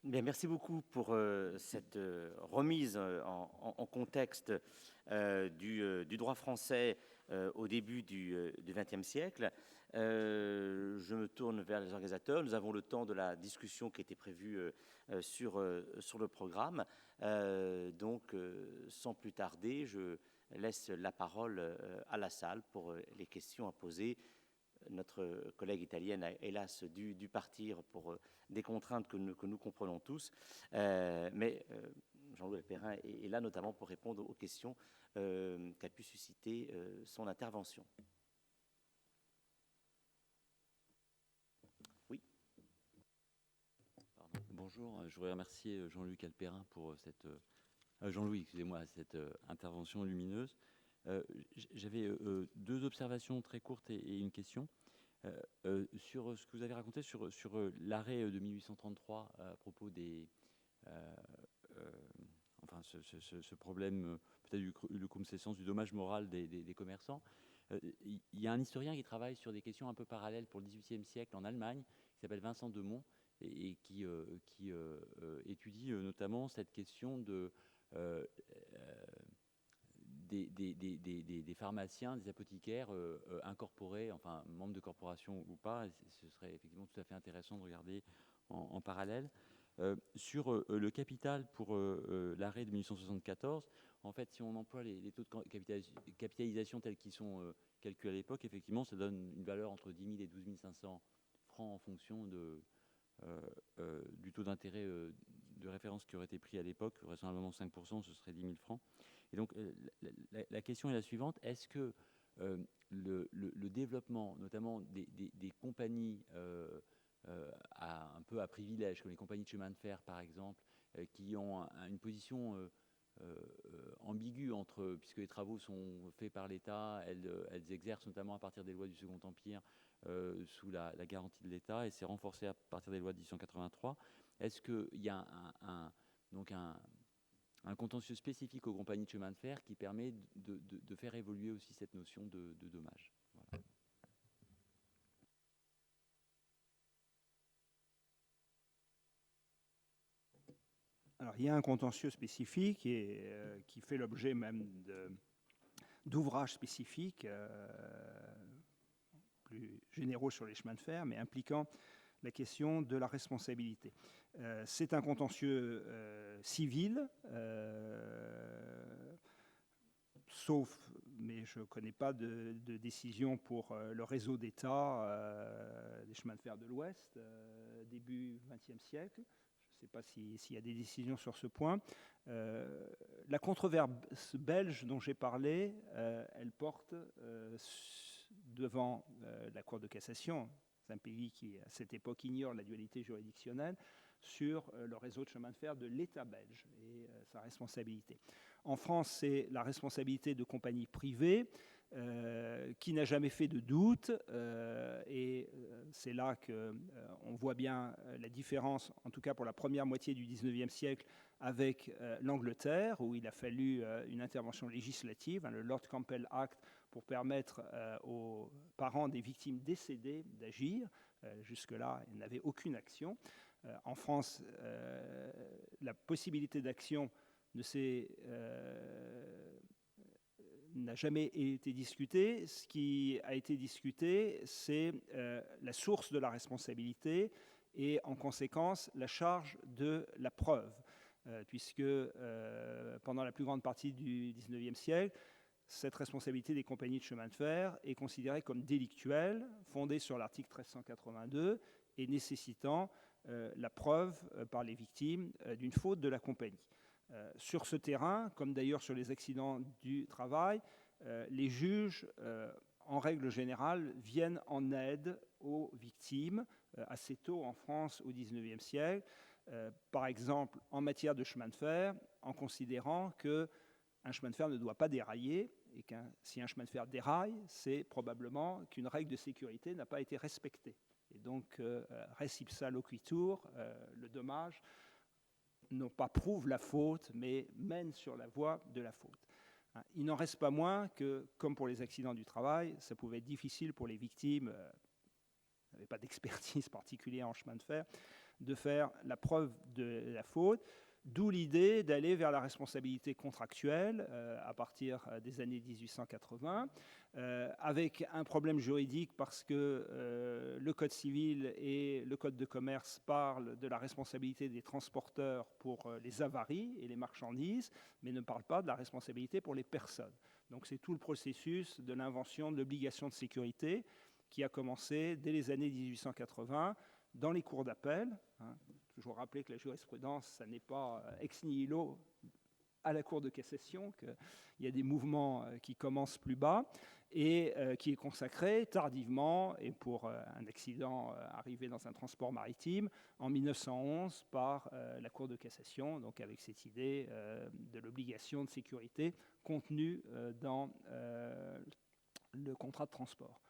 Bien, merci beaucoup pour cette remise en contexte du droit français au début du XXe siècle. Je me tourne vers les organisateurs. Nous avons le temps de la discussion qui était prévue sur le programme. Donc, sans plus tarder, je laisse la parole à la salle pour les questions à poser. Notre collègue italienne a hélas dû partir pour des contraintes que nous comprenons tous. Mais Jean-Louis Pellerin est là notamment pour répondre aux questions qu'a pu susciter son intervention. Oui. Pardon. Bonjour, je voudrais remercier Jean-Luc Alperin pour cette intervention lumineuse. J'avais deux observations très courtes et une question. Sur ce que vous avez raconté sur l'arrêt de 1833 à propos des ce problème peut-être du cum-cessens, du dommage moral des commerçants. Il y a un historien qui travaille sur des questions un peu parallèles pour le XVIIIe siècle en Allemagne, qui s'appelle Vincent Demont, et qui étudie notamment cette question des pharmaciens, des apothicaires incorporés, enfin membres de corporations ou pas. Ce serait effectivement tout à fait intéressant de regarder en parallèle. Sur le capital pour l'arrêt de 1874, en fait, si on emploie les taux de capitalisation tels qu'ils sont calculés à l'époque, effectivement, ça donne une valeur entre 10 000 et 12 500 francs en fonction du taux d'intérêt de référence qui aurait été pris à l'époque, vraisemblablement 5%, ce serait 10 000 francs. Et donc, la question est la suivante. Est-ce que le développement, notamment des compagnies un peu à privilège, comme les compagnies de chemin de fer, par exemple, qui ont une position ambiguë puisque les travaux sont faits par l'État, elles exercent notamment à partir des lois du Second Empire sous la garantie de l'État, et c'est renforcé à partir des lois de 1883. Est-ce qu'il y a un contentieux spécifique aux compagnies de chemin de fer qui permet de faire évoluer aussi cette notion de dommage? Voilà. Alors, il y a un contentieux spécifique qui fait l'objet même d'ouvrages spécifiques plus généraux sur les chemins de fer, mais impliquant la question de la responsabilité. C'est un contentieux civil, sauf, mais je ne connais pas de décision pour le réseau d'État des chemins de fer de l'Ouest, début XXe siècle. Je ne sais pas s'il y a des décisions sur ce point. La controverse belge dont j'ai parlé, elle porte devant la Cour de cassation, c'est un pays qui, à cette époque, ignore la dualité juridictionnelle, sur le réseau de chemin de fer de l'État belge et sa responsabilité. En France, c'est la responsabilité de compagnies privées qui n'a jamais fait de doute, et c'est là qu'on voit bien la différence, en tout cas pour la première moitié du XIXe siècle, avec l'Angleterre, où il a fallu une intervention législative, le Lord Campbell Act, pour permettre aux parents des victimes décédées d'agir. Jusque-là, il n'avait aucune action. En France, la possibilité d'action n'a jamais été discutée. Ce qui a été discuté, c'est la source de la responsabilité et, en conséquence, la charge de la preuve, puisque pendant la plus grande partie du XIXe siècle, cette responsabilité des compagnies de chemin de fer est considérée comme délictuelle, fondée sur l'article 1382 et nécessitant la preuve par les victimes d'une faute de la compagnie. Sur ce terrain, comme d'ailleurs sur les accidents du travail, les juges, en règle générale, viennent en aide aux victimes assez tôt en France au XIXe siècle, par exemple en matière de chemin de fer, en considérant qu'un chemin de fer ne doit pas dérailler, et que si un chemin de fer déraille, c'est probablement qu'une règle de sécurité n'a pas été respectée. Et donc, res ipsa loquitur, le dommage, non pas prouve la faute, mais mène sur la voie de la faute. Il n'en reste pas moins que, comme pour les accidents du travail, ça pouvait être difficile pour les victimes, n'avaient pas d'expertise particulière en chemin de fer, de faire la preuve de la faute, d'où l'idée d'aller vers la responsabilité contractuelle à partir des années 1880, avec un problème juridique parce que le Code civil et le Code de commerce parlent de la responsabilité des transporteurs pour les avaries et les marchandises, mais ne parlent pas de la responsabilité pour les personnes. Donc c'est tout le processus de l'invention de l'obligation de sécurité qui a commencé dès les années 1880 dans les cours d'appel. Toujours rappeler que la jurisprudence, ça n'est pas ex nihilo à la Cour de cassation, qu'il y a des mouvements qui commencent plus bas, et qui est consacré tardivement, et pour un accident arrivé dans un transport maritime, en 1911 par la Cour de cassation, donc avec cette idée de l'obligation de sécurité contenue dans le contrat de transport.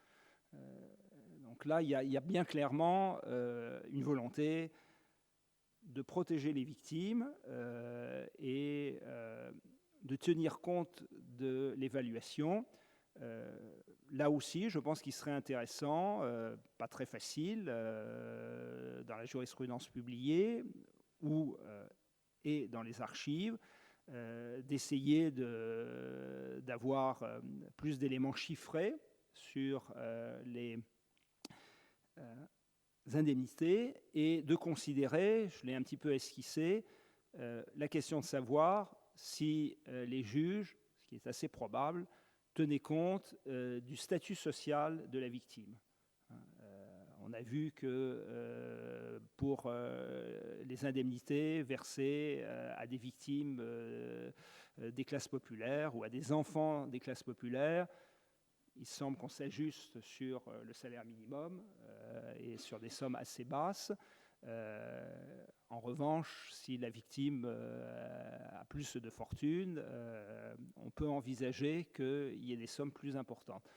Donc là, il y a bien clairement une volonté de protéger les victimes et de tenir compte de l'évaluation. Là aussi, je pense qu'il serait intéressant, pas très facile, dans la jurisprudence publiée ou et dans les archives, d'essayer d'avoir plus d'éléments chiffrés sur les indemnités et de considérer, je l'ai un petit peu esquissé, la question de savoir si les juges, ce qui est assez probable, tenaient compte du statut social de la victime. On a vu que pour les indemnités versées à des victimes des classes populaires ou à des enfants des classes populaires, il semble qu'on s'ajuste sur le salaire minimum et sur des sommes assez basses. En revanche, si la victime a plus de fortune, on peut envisager qu'il y ait des sommes plus importantes.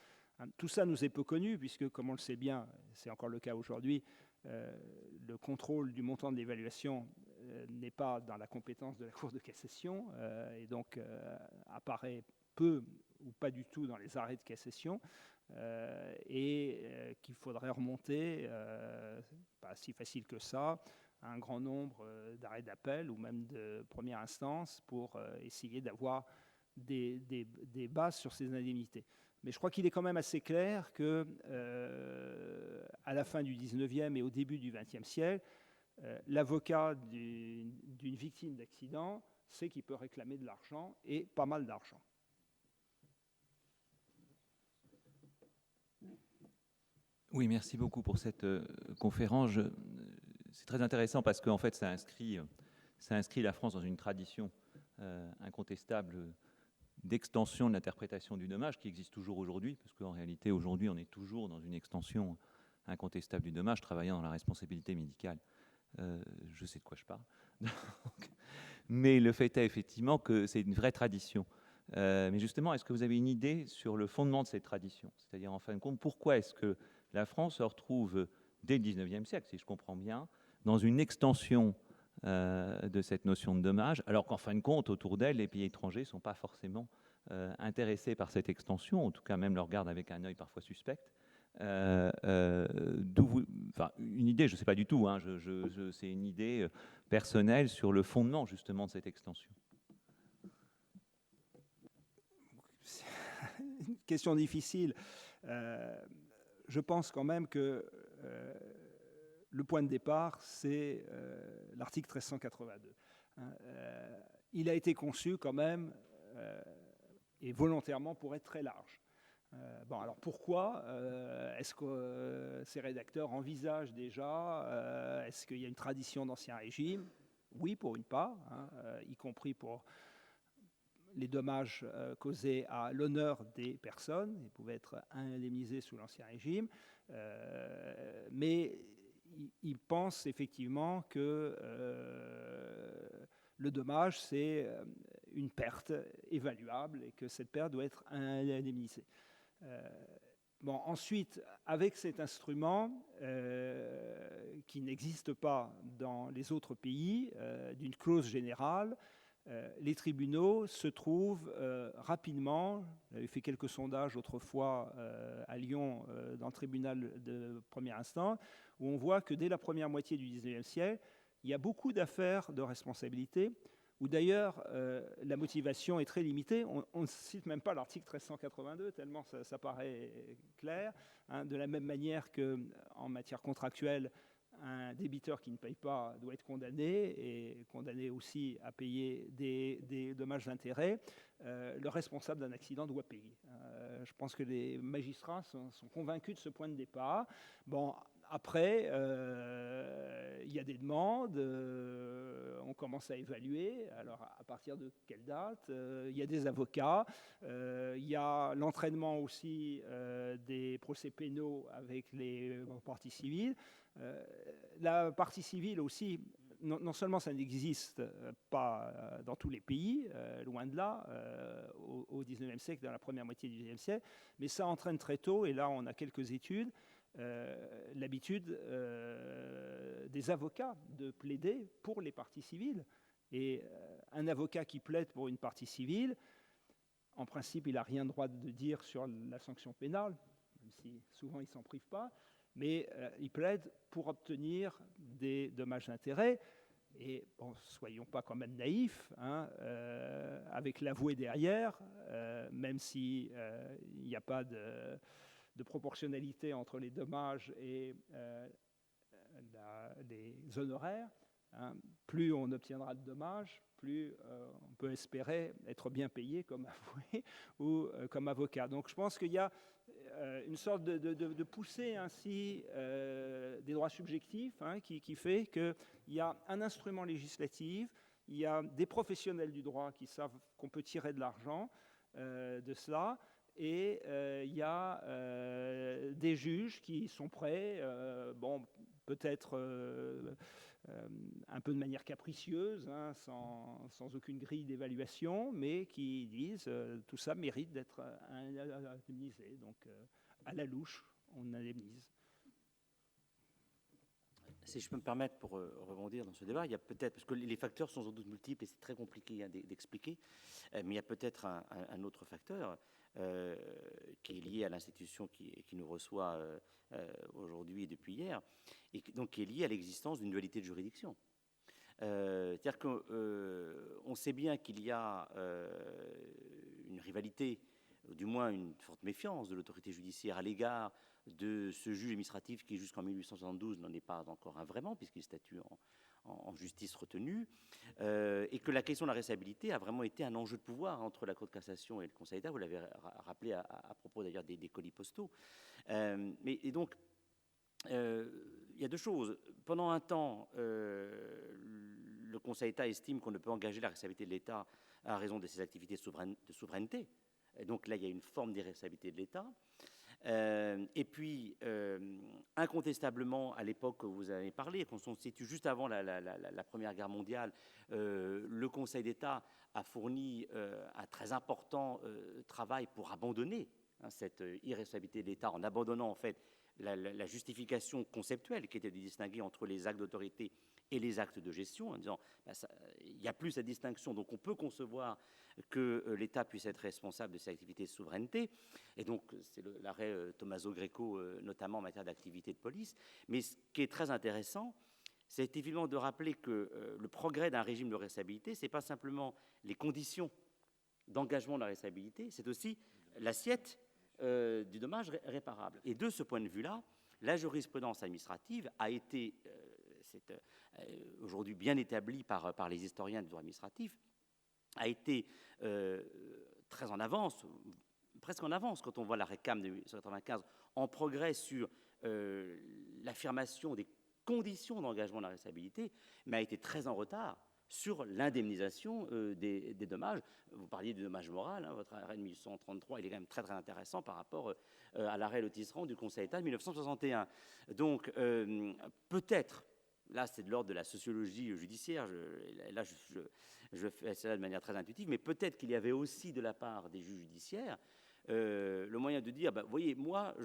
Tout ça nous est peu connu, puisque, comme on le sait bien, c'est encore le cas aujourd'hui, le contrôle du montant de l'évaluation n'est pas dans la compétence de la Cour de cassation, et donc apparaît peu ou pas du tout dans les arrêts de cassation, et qu'il faudrait remonter, pas si facile que ça, à un grand nombre d'arrêts d'appel ou même de première instance pour essayer d'avoir des bases sur ces indemnités. Mais je crois qu'il est quand même assez clair que, à la fin du 19e et au début du 20e siècle, l'avocat d'une victime d'accident sait qu'il peut réclamer de l'argent, et pas mal d'argent. Oui, merci beaucoup pour cette conférence. C'est très intéressant parce qu'en fait, ça inscrit la France dans une tradition incontestable d'extension de l'interprétation du dommage qui existe toujours aujourd'hui, parce qu'en réalité, aujourd'hui, on est toujours dans une extension incontestable du dommage, travaillant dans la responsabilité médicale. Je sais de quoi je parle. Mais le fait est effectivement que c'est une vraie tradition. Mais justement, est-ce que vous avez une idée sur le fondement de cette tradition ? C'est-à-dire, en fin de compte, pourquoi est-ce que la France se retrouve, dès le 19e siècle, si je comprends bien, dans une extension de cette notion de dommage, alors qu'en fin de compte, autour d'elle, les pays étrangers ne sont pas forcément intéressés par cette extension, en tout cas même le regardent avec un œil parfois suspect. Une idée, je ne sais pas du tout, hein, c'est une idée personnelle sur le fondement justement de cette extension. C'est une question difficile. Je pense quand même que le point de départ, c'est l'article 1382. Il a été conçu quand même, et volontairement, pour être très large. Alors pourquoi est-ce que ces rédacteurs envisagent déjà, est-ce qu'il y a une tradition d'Ancien Régime ? Oui, pour une part, y compris pour les dommages causés à l'honneur des personnes. Ils pouvaient être indemnisés sous l'Ancien Régime, mais ils pensent effectivement que le dommage, c'est une perte évaluable et que cette perte doit être indemnisée. Ensuite, avec cet instrument qui n'existe pas dans les autres pays, d'une clause générale, les tribunaux se trouvent rapidement, j'avais fait quelques sondages autrefois à Lyon dans le tribunal de première instance, où on voit que dès la première moitié du XIXe siècle, il y a beaucoup d'affaires de responsabilité, où d'ailleurs la motivation est très limitée. On ne cite même pas l'article 1382, tellement ça paraît clair. Hein, de la même manière qu'en matière contractuelle, un débiteur qui ne paye pas doit être condamné, et condamné aussi à payer des dommages d'intérêt. Le responsable d'un accident doit payer. Je pense que les magistrats sont convaincus de ce point de départ. Bon, après, il y a des demandes, on commence à évaluer. Alors, à partir de quelle date? Il y a des avocats, il y a l'entraînement aussi des procès pénaux avec les parties civiles. La partie civile aussi, non seulement ça n'existe pas dans tous les pays, loin de là, au XIXe siècle, dans la première moitié du XIXe siècle, mais ça entraîne très tôt, et là on a quelques études, l'habitude des avocats de plaider pour les parties civiles. Et un avocat qui plaide pour une partie civile, en principe, il n'a rien droit de dire sur la sanction pénale, même si souvent il ne s'en prive pas, mais il plaide pour obtenir des dommages d'intérêt. Et bon, soyons pas quand même naïfs, hein, avec l'avoué derrière, même s'il n'y a pas de proportionnalité entre les dommages et les honoraires, hein, plus on obtiendra de dommages, plus on peut espérer être bien payé comme avoué ou comme avocat. Donc je pense qu'il y a une sorte de poussée ainsi des droits subjectifs, hein, qui fait qu'il y a un instrument législatif, il y a des professionnels du droit qui savent qu'on peut tirer de l'argent de cela, et il y a des juges qui sont prêts, bon, peut-être un peu de manière capricieuse, hein, sans aucune grille d'évaluation, mais qui disent tout ça mérite d'être indemnisé. Donc, à la louche, on indemnise. Si je peux me permettre, pour rebondir dans ce débat, il y a peut-être, parce que les facteurs sont sans doute multiples et c'est très compliqué d'expliquer, mais il y a peut-être un autre facteur qui est lié à l'institution qui nous reçoit aujourd'hui et depuis hier, et donc qui est lié à l'existence d'une dualité de juridiction. C'est-à-dire qu'on sait bien qu'il y a une rivalité, ou du moins une forte méfiance de l'autorité judiciaire à l'égard de ce juge administratif qui, jusqu'en 1872, n'en est pas encore un vraiment, puisqu'il statue en justice retenue, et que la question de la récessibilité a vraiment été un enjeu de pouvoir entre la Cour de cassation et le Conseil d'État. Vous l'avez rappelé à propos d'ailleurs des colis postaux. Et donc, il y a deux choses. Pendant un temps, le Conseil d'État estime qu'on ne peut engager la récessibilité de l'État à raison de ses activités de souveraineté. Et donc là, il y a une forme d'irrécessibilité de l'État. Et puis, incontestablement, à l'époque où vous avez parlé, qu'on se situe juste avant la Première Guerre mondiale, le Conseil d'État a fourni un très important travail pour abandonner cette irrécessibilité de l'État, en abandonnant en fait la justification conceptuelle qui était de distinguer entre les actes d'autorité et les actes de gestion, en disant il n'y a plus cette distinction, donc on peut concevoir que l'État puisse être responsable de ses activités de souveraineté, et donc c'est l'arrêt Tommaso Greco, notamment en matière d'activité de police. Mais ce qui est très intéressant, c'est évidemment de rappeler que le progrès d'un régime de récessibilité, ce n'est pas simplement les conditions d'engagement de la récessibilité, c'est aussi l'assiette du dommage réparable. Et de ce point de vue-là, la jurisprudence administrative a été, aujourd'hui bien établie par les historiens du droit administratif, a été très en avance, presque en avance, quand on voit la récam de 1995, en progrès sur l'affirmation des conditions d'engagement de la récessibilité, mais a été très en retard sur l'indemnisation des dommages. Vous parliez du dommage moral, hein, votre arrêt de 1833, il est quand même très très intéressant par rapport à l'arrêt Le Tisserand du Conseil d'État de 1961. Donc peut-être, là c'est de l'ordre de la sociologie judiciaire, je fais cela de manière très intuitive, mais peut-être qu'il y avait aussi de la part des juges judiciaires le moyen de dire, vous voyez, moi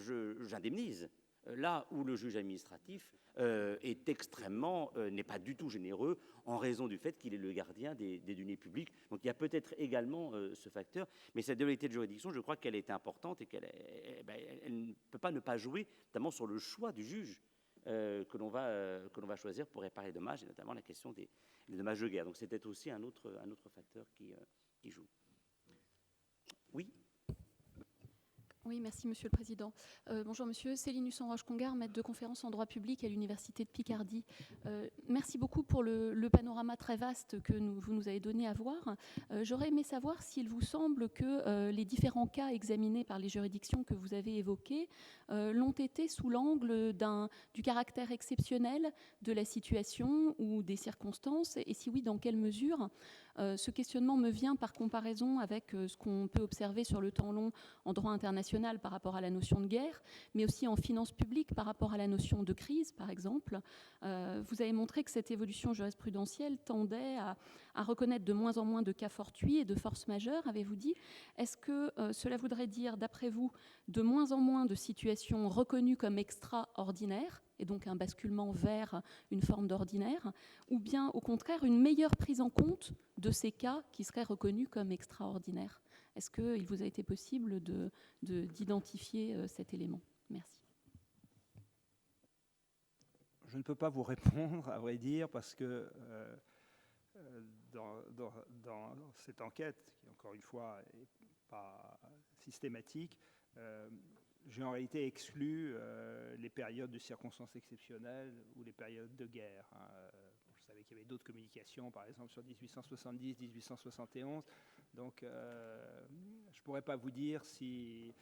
j'indemnise, là où le juge administratif est extrêmement, n'est pas du tout généreux en raison du fait qu'il est le gardien des deniers publics. Donc il y a peut-être également ce facteur, mais cette dualité de juridiction, je crois qu'elle est importante et elle ne peut pas ne pas jouer, notamment sur le choix du juge que l'on va choisir pour réparer les dommages, et notamment la question des dommages de guerre. Donc c'était aussi un autre facteur qui joue. Oui. Oui, merci Monsieur le Président. Bonjour Monsieur, Céline Husson-Roche-Congar, maître de conférence en droit public à l'Université de Picardie. Merci beaucoup pour le panorama très vaste que vous nous avez donné à voir. J'aurais aimé savoir s'il vous semble que les différents cas examinés par les juridictions que vous avez évoqués l'ont été sous l'angle du caractère exceptionnel de la situation ou des circonstances, et si oui, dans quelle mesure. Ce questionnement me vient par comparaison avec ce qu'on peut observer sur le temps long en droit international par rapport à la notion de guerre, mais aussi en finances publiques par rapport à la notion de crise, par exemple. Vous avez montré que cette évolution jurisprudentielle tendait à reconnaître de moins en moins de cas fortuits et de force majeure, avez-vous dit. Est-ce que cela voudrait dire, d'après vous, de moins en moins de situations reconnues comme extraordinaires, et donc un basculement vers une forme d'ordinaire, ou bien au contraire une meilleure prise en compte de ces cas qui seraient reconnus comme extraordinaires? Est-ce qu'il vous a été possible d'identifier cet élément? Merci. Je ne peux pas vous répondre, à vrai dire, parce que dans cette enquête, qui encore une fois n'est pas systématique, j'ai en réalité exclu les périodes de circonstances exceptionnelles ou les périodes de guerre. Je savais qu'il y avait d'autres communications, par exemple sur 1870, 1871. Donc, je ne pourrais pas vous dire si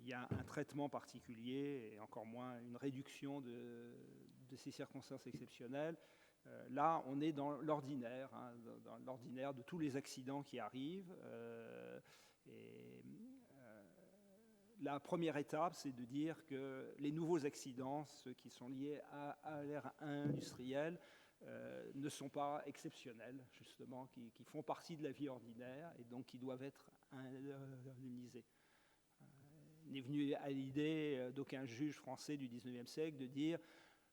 il y a un traitement particulier et encore moins une réduction de ces circonstances exceptionnelles. Là, on est dans l'ordinaire, dans l'ordinaire de tous les accidents qui arrivent. La première étape, c'est de dire que les nouveaux accidents, ceux qui sont liés à l'ère industrielle, ne sont pas exceptionnels, justement, qui font partie de la vie ordinaire et donc qui doivent être indemnisés. Il n'est venu à l'idée d'aucun juge français du XIXe siècle de dire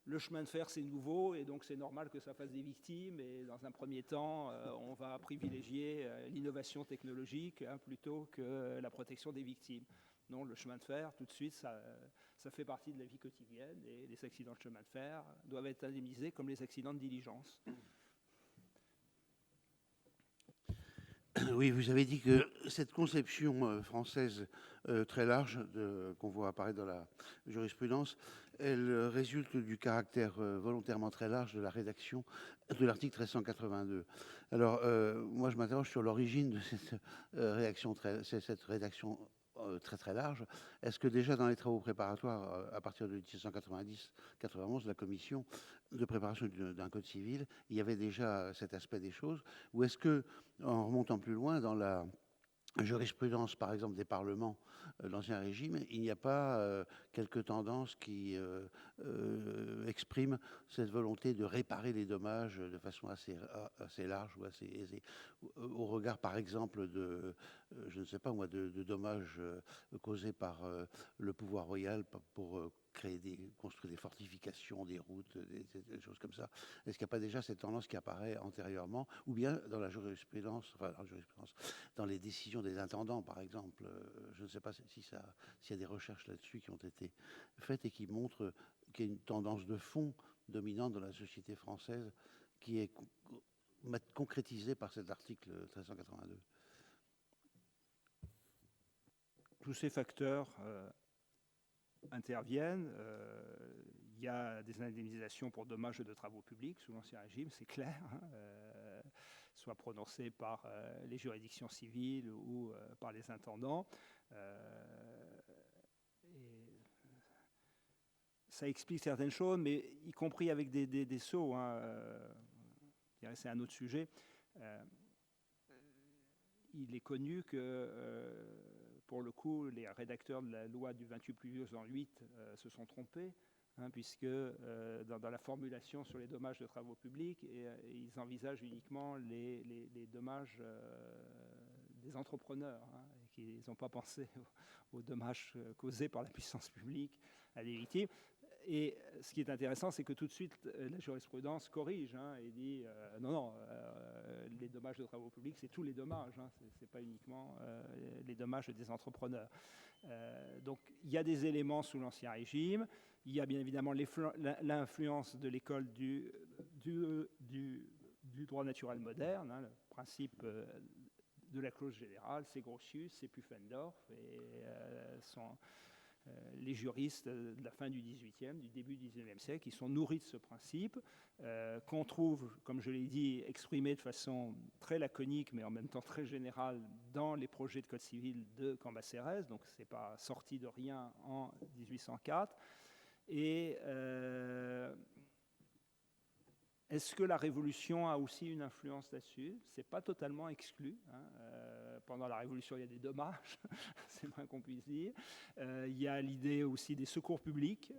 le chemin de fer c'est nouveau et donc c'est normal que ça fasse des victimes et dans un premier temps on va privilégier l'innovation technologique plutôt que la protection des victimes. Non, le chemin de fer, tout de suite, ça fait partie de la vie quotidienne et les accidents de chemin de fer doivent être indemnisés comme les accidents de diligence. Oui, vous avez dit que cette conception française très large qu'on voit apparaître dans la jurisprudence, elle résulte du caractère volontairement très large de la rédaction de l'article 1382. Alors, moi, je m'interroge sur l'origine de cette rédaction très très large. Est-ce que déjà dans les travaux préparatoires, à partir de 1790-91, la commission de préparation d'un code civil, il y avait déjà cet aspect des choses, ou est-ce que, en remontant plus loin dans la jurisprudence, par exemple, des parlements de l'Ancien Régime, il n'y a pas quelques tendances qui expriment cette volonté de réparer les dommages de façon assez large ou assez aisée, au regard, par exemple, je ne sais pas moi, de dommages causés par le pouvoir royal pour construire des fortifications, des routes, des choses comme ça. Est-ce qu'il n'y a pas déjà cette tendance qui apparaît antérieurement, ou bien dans la jurisprudence, dans les décisions des intendants, par exemple? Je ne sais pas s'il y a des recherches là-dessus qui ont été faites et qui montrent qu'il y a une tendance de fond dominante dans la société française qui est concrétisée par cet article 1382. Tous ces facteurs interviennent. Il y a des indemnisations pour dommages de travaux publics sous l'Ancien Régime, c'est clair, soit prononcées par les juridictions civiles ou par les intendants. Ça explique certaines choses, mais y compris avec des sceaux. C'est un autre sujet. Il est connu que, pour le coup, les rédacteurs de la loi du 28 pluvieux en 8 se sont trompés, puisque dans la formulation sur les dommages de travaux publics, ils envisagent uniquement les dommages des entrepreneurs, qu'ils n'ont pas pensé aux dommages causés par la puissance publique à des victimes. Et ce qui est intéressant, c'est que tout de suite, la jurisprudence corrige et dit non, les dommages de travaux publics, c'est tous les dommages, c'est pas uniquement les dommages des entrepreneurs. Donc il y a des éléments sous l'Ancien Régime, il y a bien évidemment l'influence de l'école du droit naturel moderne, le principe de la clause générale, c'est Grotius, c'est Pufendorf, et les juristes de la fin du XVIIIe, du début du XIXe siècle, qui sont nourris de ce principe, qu'on trouve, comme je l'ai dit, exprimé de façon très laconique, mais en même temps très générale, dans les projets de code civil de Cambacérès, donc ce n'est pas sorti de rien en 1804. Et est-ce que la Révolution a aussi une influence là-dessus? Ce n'est pas totalement exclu. Pendant la Révolution, il y a des dommages, c'est moins qu'on puisse dire. Il y a l'idée aussi des secours publics.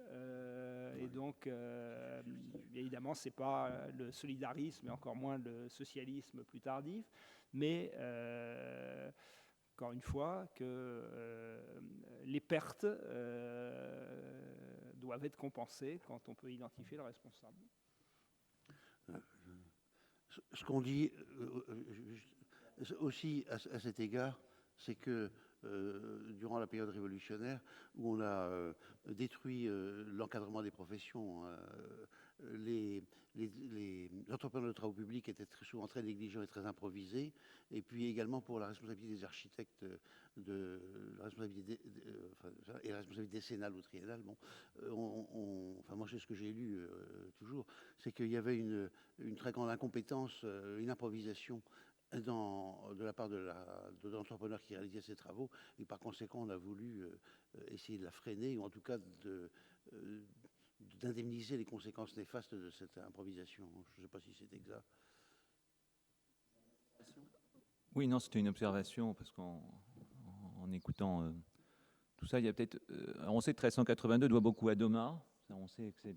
Et donc, évidemment, ce n'est pas le solidarisme, et encore moins le socialisme plus tardif. Mais, encore une fois, que les pertes doivent être compensées quand on peut identifier le responsable. Ce qu'on dit aussi à cet égard, c'est que durant la période révolutionnaire, où on a détruit l'encadrement des professions, les entrepreneurs de travaux publics étaient très souvent très négligents et très improvisés, et puis également pour la responsabilité des architectes, la responsabilité et la responsabilité décennale ou triennale. Bon, enfin moi c'est ce que j'ai lu toujours, c'est qu'il y avait une très grande incompétence, une improvisation de la part de l'entrepreneur qui réalisait ces travaux, et par conséquent on a voulu essayer de la freiner, ou en tout cas d'indemniser les conséquences néfastes de cette improvisation. Je ne sais pas si c'est exact. Oui, non, c'était une observation, parce qu'en écoutant tout ça, il y a peut-être... on sait que 1382 doit beaucoup à Domat, on sait que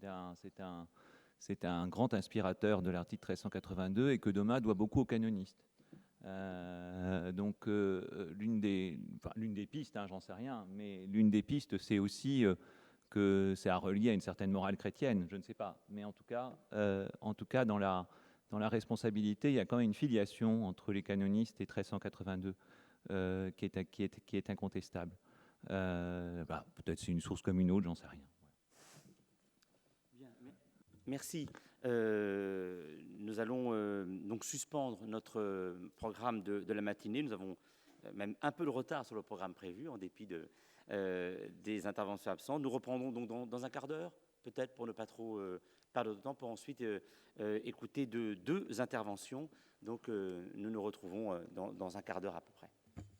c'est un grand inspirateur de l'article 1382, et que Domat doit beaucoup aux canonistes. Donc l'une des pistes, j'en sais rien, mais l'une des pistes, c'est aussi que c'est à relier à une certaine morale chrétienne, je ne sais pas, mais en tout cas dans la responsabilité, il y a quand même une filiation entre les canonistes et 1382 qui est incontestable. Peut-être c'est une source comme une autre, j'en sais rien. Bien, merci. Nous allons donc suspendre notre programme de la matinée. Nous avons même un peu de retard sur le programme prévu, en dépit des interventions absentes. Nous reprendrons donc dans un quart d'heure, peut-être, pour ne pas trop perdre de temps, pour ensuite écouter deux interventions. Donc nous nous retrouvons dans un quart d'heure à peu près.